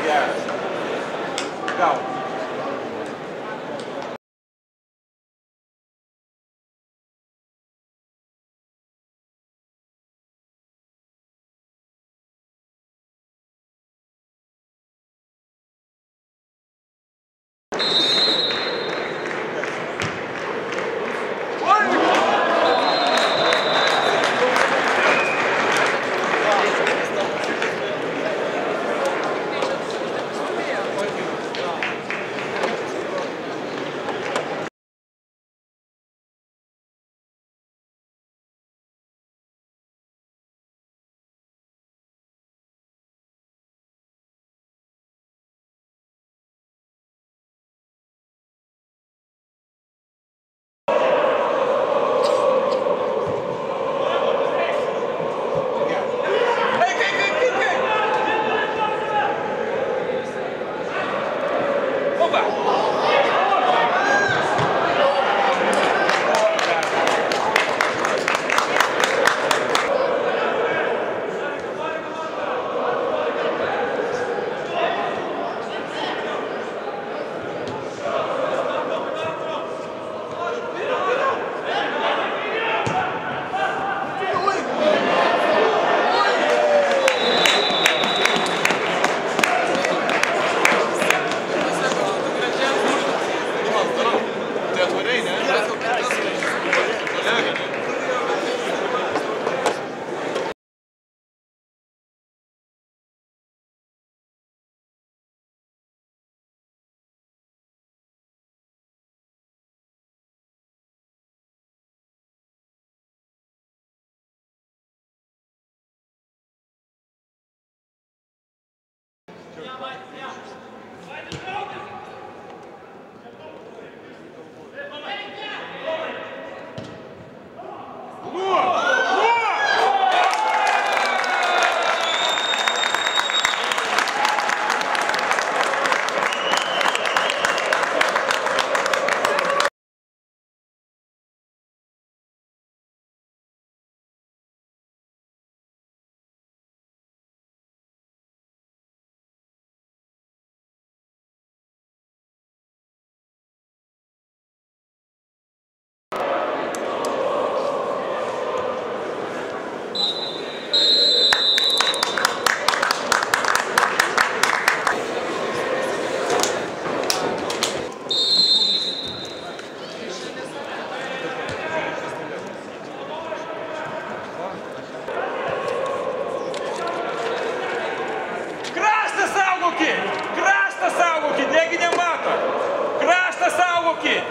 Gal. Kraštą saugokit, negi nemato. Kraštą saugokit.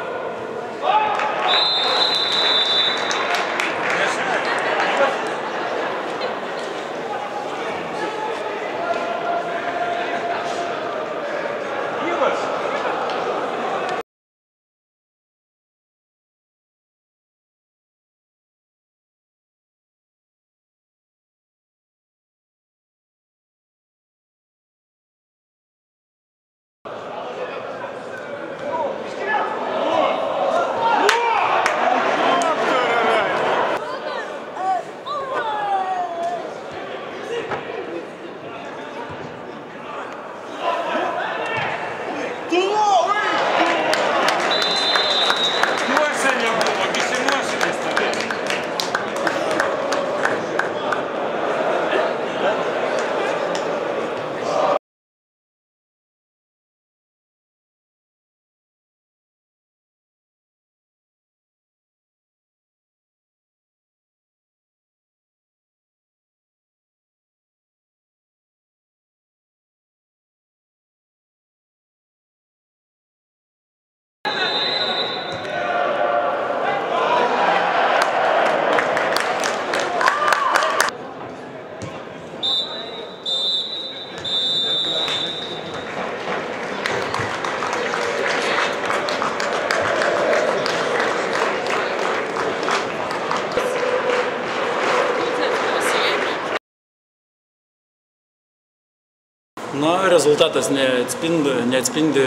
Na, rezultatas neatspindi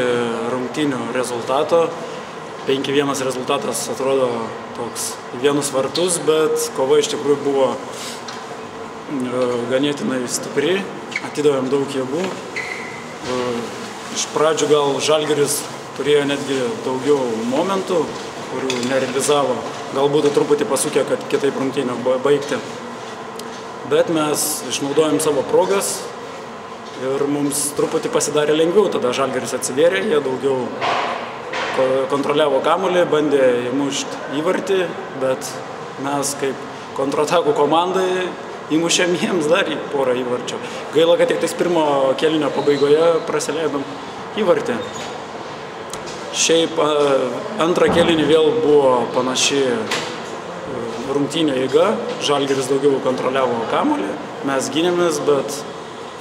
rungtynių rezultato. 5-1 rezultatas atrodo toks vienus vartus, bet kova iš tikrųjų buvo ganėtinai stipri, atidavėm daug jėgų Iš pradžių gal Žalgiris turėjo netgi daugiau momentų, kurių nerealizavo. Galbūt truputį pasukė, kad kitaip rungtynių baigti. Bet mes išnaudojom savo progas ir mums truputį pasidarė lengviau. Tada Žalgiris atsivėrė, jie daugiau kontroliavo kamuolį, bandė įmušti įvartį, bet mes kaip kontratakų komandai įmušėm jiems dar porą įvarčių. Gaila, kad tik tais pirmo kėlinio pabaigoje prasileidom įvartį. Šiaip antrą kėlinį vėl buvo panaši rungtynių eiga. Žalgiris daugiau kontroliavo kamuolį, mes gynėmės, bet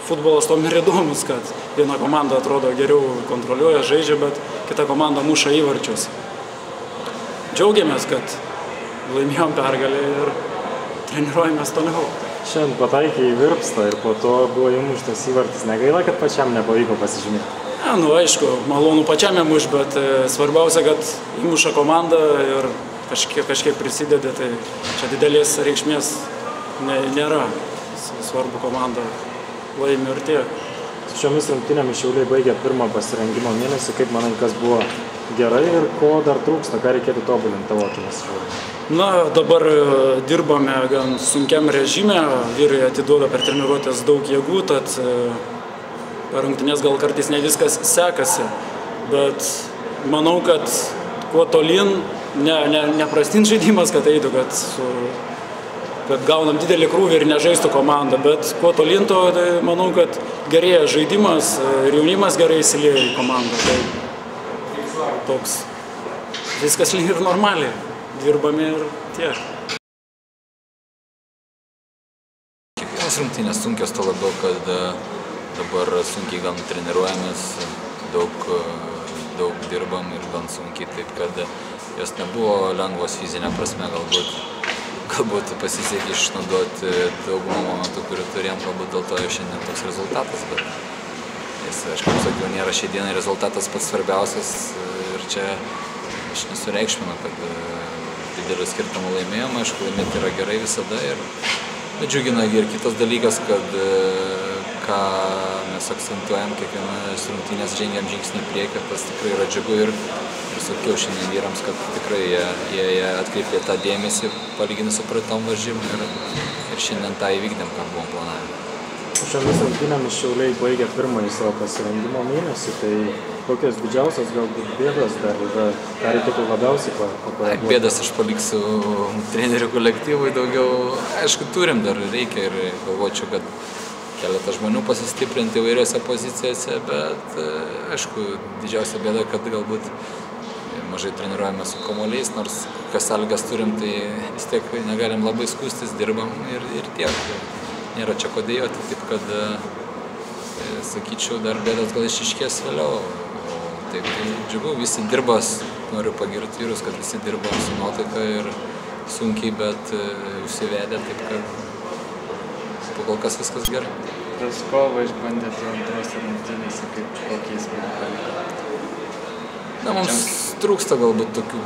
futbolas tom ir įdomus, kad viena komanda atrodo geriau kontroliuoja, žaidžia, bet kita komanda muša įvarčius. Džiaugiamės, kad laimėjom pergalę ir treniruojamės toliau. Šiandien pataikė į virpstą ir po to buvo įmuštas įvartis. Negaila, kad pačiam nepavyko pasižymėti? Nu, aišku, malonu pačiam įmuš, bet svarbiausia, kad įmuša komanda ir kažkiek prisideda, tai čia didelės reikšmės nėra. Svarbu komanda laimi ir tiek. Su šiomis rungtynėmis Šiauliai baigė pirmą pasirengimo mėnesį. Kaip manai, kas buvo gerai ir ko dar trūksta, ką reikėtų tobulinti tavo akimis? Na, dabar dirbame gan sunkiam režime, vyrai atiduoda per treniruotės daug jėgų, tad per rungtynės gal kartais ne viskas sekasi, bet manau, kad kuo tolyn, neprastint žaidimas, kad eitų, kad gaunam didelį krūvį ir nežaistų komandą, bet kuo tolyn to, tai manau, kad gerėja žaidimas ir jaunimas gerai įsilieja į komandą. Tai toks viskas lyg ir normaliai. Dirbame ir tiek. Kiekvienas rungtynės sunkios, to labiau, kad dabar sunkiai gan treniruojamės, daug dirbam ir gan sunkiai, taip kad jos nebuvo lengvos fizinė prasme, galbūt pasisekė išnaudoti daugumą momentų, kurių turėjom, galbūt dėl to jau šiandien toks rezultatas, bet jis, aš kaip sakiau, nėra šiai dienai rezultatas pats svarbiausias ir čia aš nesureikšminu, kad didelių skirtumų laimėjom, aišku, laimėti yra gerai visada, bet džiugina ir kitas dalykas, kad ką mes akcentuojam, kiekvienas rungtynės žengiam žingsnį į priekį, tas tikrai yra džiugu ir sakiau šiandien vyrams, kad tikrai jie atkreipė tą dėmesį palyginus su praeitom varžybom ir šiandien tą įvykdėm, ką buvom planavę. Šiomis rungtynėmis Šiauliai baigė pirmąjį savo pasirengimo mėnesį, tai kokios didžiausios galbūt bėdos dar yra, ką reikėtų labiausiai pakoreguoti? Bėdas aš paliksiu trenerių kolektyvui daugiau. Aišku, turim dar reikia ir galvočiau, kad keletą žmonių pasistiprinti įvairiose pozicijose, bet aišku, didžiausia bėda, kad galbūt mažai treniruojame su kamuoliais, nors kas sąlygas turim, tai vis tiek negalim labai skųstis, dirbam ir tiek. Nėra čia ko dėjoti, taip kad, sakyčiau, dar bėdas gal išiškės vėliau. Taip, tai džiugu, visi dirba, noriu pagirti vyrus, kad visi dirba su nuotaika ir sunkiai, bet užsivedė, taip kad kol kas viskas gerai. Raskovą išbandėte antrose rungtynėse, kokį įspūdį paliko? Na, mums trūksta galbūt tokių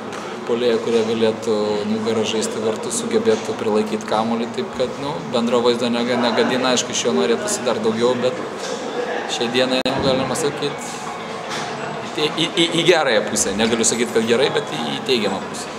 puolėjų, kurie galėtų nugarą žaisti kartu, sugebėtų prilaikyti kamuolį, taip kad bendro vaizdo negadina, aišku, iš jo norėtųsi dar daugiau, bet šiai dienai galima sakyti į gerąją pusę. Negaliu sakyti, kad gerai, bet į teigiamą pusę.